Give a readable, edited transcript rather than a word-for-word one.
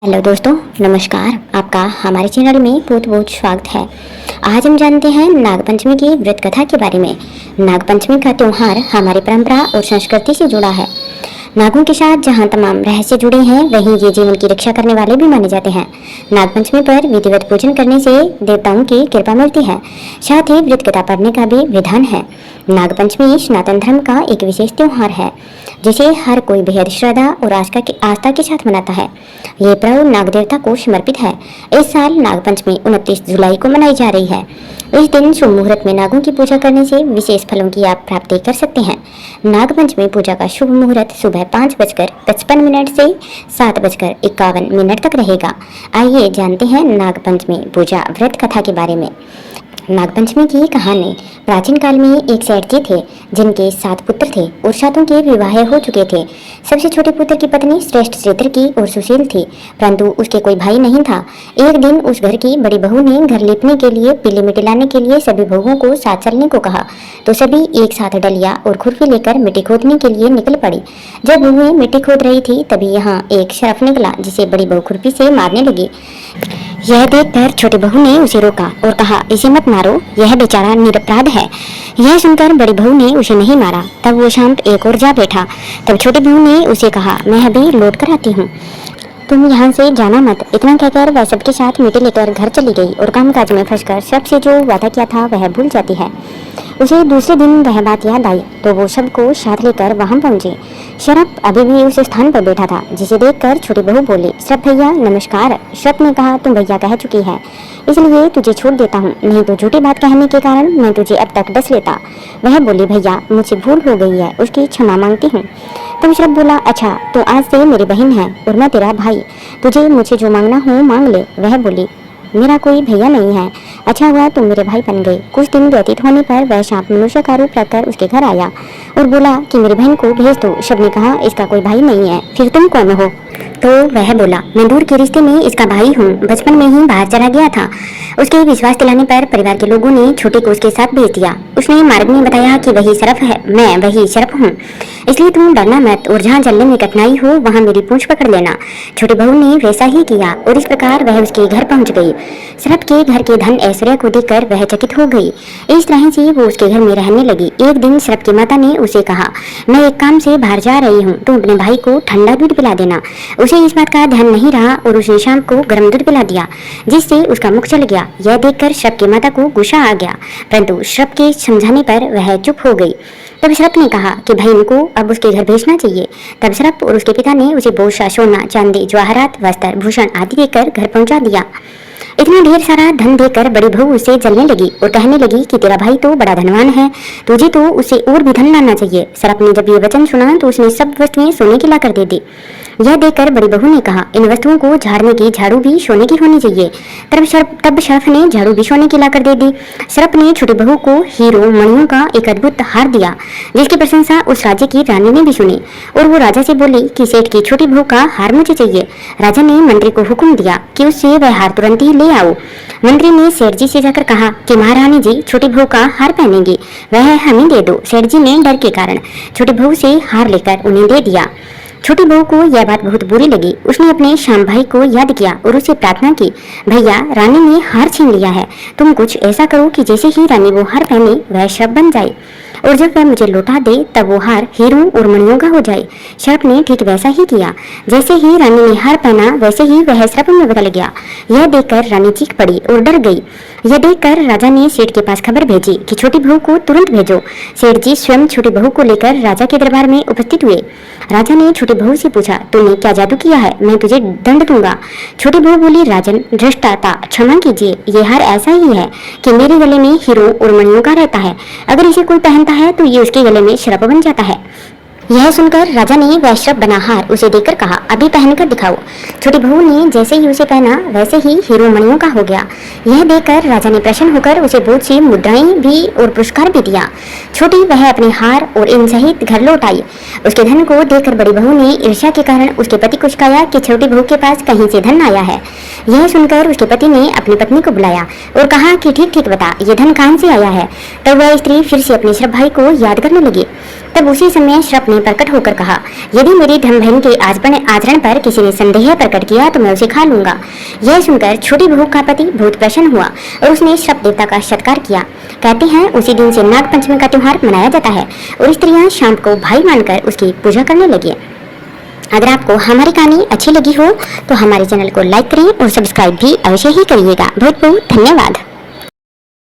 Hello दोस्तों, नमस्कार। आपका हमारे चैनल में बहुत बहुत स्वागत है। आज हम जानते हैं नागपंचमी की व्रत कथा के बारे में। नागपंचमी का त्यौहार हमारी परंपरा और संस्कृति से जुड़ा है। नागों के साथ जहां तमाम रहस्य जुड़े हैं, वहीं ये जीवन की रक्षा करने वाले भी माने जाते हैं। नागपंचमी पर विधिवत पूजन करने से देवताओं की कृपा मिलती है। साथ ही व्रत कथा पढ़ने का भी विधान है। नागपंचमी सनातन धर्म का एक विशेष त्योहार है, जिसे हर कोई बेहद श्रद्धा और आस्था के साथ मनाता है। ये पर्व नाग देवता को समर्पित है। इस साल नागपंचमी 29 जुलाई को मनाई जा रही है। इस दिन शुभ मुहूर्त में नागों की पूजा करने से विशेष फलों की आप प्राप्ति कर सकते हैं। नागपंचमी पूजा का शुभ मुहूर्त सुबह 5:55 से 7:51 तक रहेगा। आइए जानते हैं नागपंचमी पूजा व्रत कथा के बारे में। नागपंचमी की कहानी। प्राचीन काल में एक सेठ जी थे, जिनके 7 पुत्र थे और 7 के विवाह हो चुके थे। सबसे छोटे पुत्र की पत्नी श्रेष्ठ चरित्र की और सुशील थी, परंतु उसके कोई भाई नहीं था। एक दिन उस घर की बड़ी बहू ने घर लीपने के लिए पीली मिट्टी लाने के लिए सभी बहुओं को साथ चलने को कहा, तो सभी एक साथ डलिया और खुरपी लेकर मिट्टी खोदने के लिए निकल पड़ी। जब बहुएं मिट्टी खोद रही थी, तभी यहाँ एक शरफ निकला, जिसे बड़ी बहू खुरपी से मारने लगी। यह देखकर छोटी बहू ने उसे रोका और कहा, इसे मत मारो, यह बेचारा निरपराध है। यह सुनकर बड़ी बहू ने उसे नहीं मारा। तब वो शांत एक ओर जा बैठा। तब छोटी बहू ने उसे कहा, मैं अभी लौट कर आती हूँ, तुम यहाँ से जाना मत। इतना कहकर वह सबके साथ मिट्टी लेकर घर चली गई और कामकाज में फंसकर सबसे जो वादा किया था वह भूल जाती है। उसे दूसरे दिन वह बात याद आई, तो वो सबको साथ लेकर वहां पहुंची। शरफ अभी भी उस स्थान पर बैठा था, जिसे देखकर छोटी बहू बोली, शरफ भैया नमस्कार। शरफ ने कहा, तुम भैया कह चुकी है, इसलिए तुझे छोड़ देता हूँ, नहीं तो झूठी बात कहने के कारण मैं तुझे अब तक डस लेता। वह बोली, भैया मुझसे भूल हो गई है, उसकी क्षमा मांगती हूँ। तब शरफ बोला, अच्छा तो आज से मेरी बहन है और मैं तेरा भाई, तुझे मुझे जो मांगना हो मांग ले। वह बोली, मेरा कोई भैया नहीं है, अच्छा हुआ तुम मेरे भाई बन गए। कुछ दिन व्यतीत होने पर वह सांप मनुष्य का रूप रखकर उसके घर आया और बोला कि मेरी बहन को भेज दो। शब ने कहा, इसका कोई भाई नहीं है, फिर तुम कौन हो? तो वह बोला, मैं दूर के रिश्ते में इसका भाई हूँ, बचपन में ही बाहर चला गया था। उसके विश्वास दिलाने पर परिवार के लोगों ने छोटे को उसके साथ भेज दिया। उसने मार्ग में बताया कि वही शरफ है, मैं वही शरफ हूँ, इसलिए तुम डरना मत और जहाँ चलने में कठिनाई हो वहाँ मेरी पूंछ पकड़ लेना। छोटी बहू ने वैसा ही किया और इस प्रकार वह उसके घर पहुँच गई। शरफ के घर के धन ऐश्वर्य को देखकर वह चकित हो गई। इस तरह से वो उसके घर में रहने लगी। एक दिन शरफ की माता ने उसे कहा, मैं एक काम से बाहर जा रही हूँ, तुम अपने भाई को ठंडा दूध पिला देना। उसे इस बात का ध्यान नहीं रहा और उसने शाम को गर्म दूध पिला दिया, जिससे उसका मुख चल गया। यह देखकर शरफ की माता को गुस्सा आ गया, परंतु शरफ के समझाने पर वह चुप हो गई। तब शरफ ने कहा कि भाई को अब उसके घर भेजना चाहिए। तब शरफ और उसके पिता ने उसे बहुत सा सोना, चांदी, जवाहरात, वस्त्र, भूषण आदि देकर घर पहुंचा दिया। इतना ढेर सारा धन देकर बड़ी बहू उसे जलने लगी और कहने लगी कि तेरा भाई तो बड़ा धनवान है, तुझे तो उसे और भी धन लाना चाहिए। शरफ ने जब ये वचन सुना तो उसने सब वस्तुएं सोने की लाकर दे दी। यह देखकर बड़ी बहू ने कहा, इन वस्तुओं को झाड़ने की झाड़ू भी सोने की होनी चाहिए। तब शरफ ने झाड़ू भी सोने की लाकर दे दी। शरफ ने छोटी बहू को हीरो मणियों का एक अद्भुत हार दिया, जिसकी प्रशंसा उस राज्य की रानी ने भी सुनी और वो राजा से बोली कि सेठ की छोटी बहू का हार मुझे चाहिए। राजा ने मंत्री को हुक्म दिया कि उससे वह हार तुरंत ही ले आओ। मंत्री ने सेठ जी से जाकर कहा कि महारानी जी छोटी बहू का हार पहनेंगी, वह हमें दे दो। सेठ जी ने डर के कारण छोटी बहू से हार लेकर उन्हें दे दिया। छोटी बहू को यह बात बहुत बुरी लगी। उसने अपने श्याम भाई को याद किया और उसे प्रार्थना की, भैया रानी ने हार छीन लिया है, तुम कुछ ऐसा करो कि जैसे ही रानी वो हार पहने वह शरफ बन जाए और जब वह मुझे लौटा दे तब वो हार हीरों और मणियों का हो जाए। शरफ ने ठीक वैसा ही किया। जैसे ही रानी ने हार पहना वैसे ही वह शरफ में बदल गया। यह देखकर रानी चीख पड़ी और डर गई। यह देखकर राजा ने सेठ के पास खबर भेजी कि छोटी बहू को तुरंत भेजो। सेठ जी स्वयं छोटी बहू को लेकर राजा के दरबार में उपस्थित हुए। राजा ने छोटी बहू से पूछा, तूने क्या जादू किया है, मैं तुझे दंड दूंगा। छोटी बहू बोली, राजन धृष्टाता क्षमा कीजिए, ये हार ऐसा ही है कि मेरे गले में हीरो और मणियों का रहता है, अगर इसे कोई पहनता है तो ये उसके गले में शरफ बन जाता है। यह सुनकर राजा ने वह शरफ बना हार उसे देकर कहा, अभी पहनकर दिखाओ। छोटी बहू ने जैसे ही उसे पहना वैसे ही हीरो मणियों का हो गया। यह देखकर राजा ने प्रसन्न होकर उसे बहुत सी मुद्राएं भी और पुरस्कार भी दिया। छोटी वह अपने हार और इन सहित घर लौट आई। उसके धन को देखकर बड़ी बहू ने ईर्ष्या के कारण उसके पति को शिकाया कि छोटी बहू के पास कहीं से धन आया है। यह सुनकर उसके पति ने अपनी पत्नी को बुलाया और कहा कि ठीक ठीक बता, ये धन कहाँ से आया है। तब वह स्त्री फिर से अपने शरफ भाई को याद करने लगी। तब उसी समय श्रप ने प्रकट होकर कहा, यदि मेरी धर्म बहन के आचरण पर किसी ने संदेह प्रकट किया तो मैं उसे खा लूंगा। यह सुनकर छोटी बहू का पति बहुत प्रसन्न हुआ और उसने श्रप देवता का सत्कार किया। कहते हैं उसी दिन से नाग पंचमी का त्योहार मनाया जाता है और स्त्रियां शाम को भाई मानकर उसकी पूजा करने लगी। अगर आपको हमारी कहानी अच्छी लगी हो तो हमारे चैनल को लाइक करें और सब्सक्राइब भी अवश्य ही करिएगा। बहुत बहुत धन्यवाद।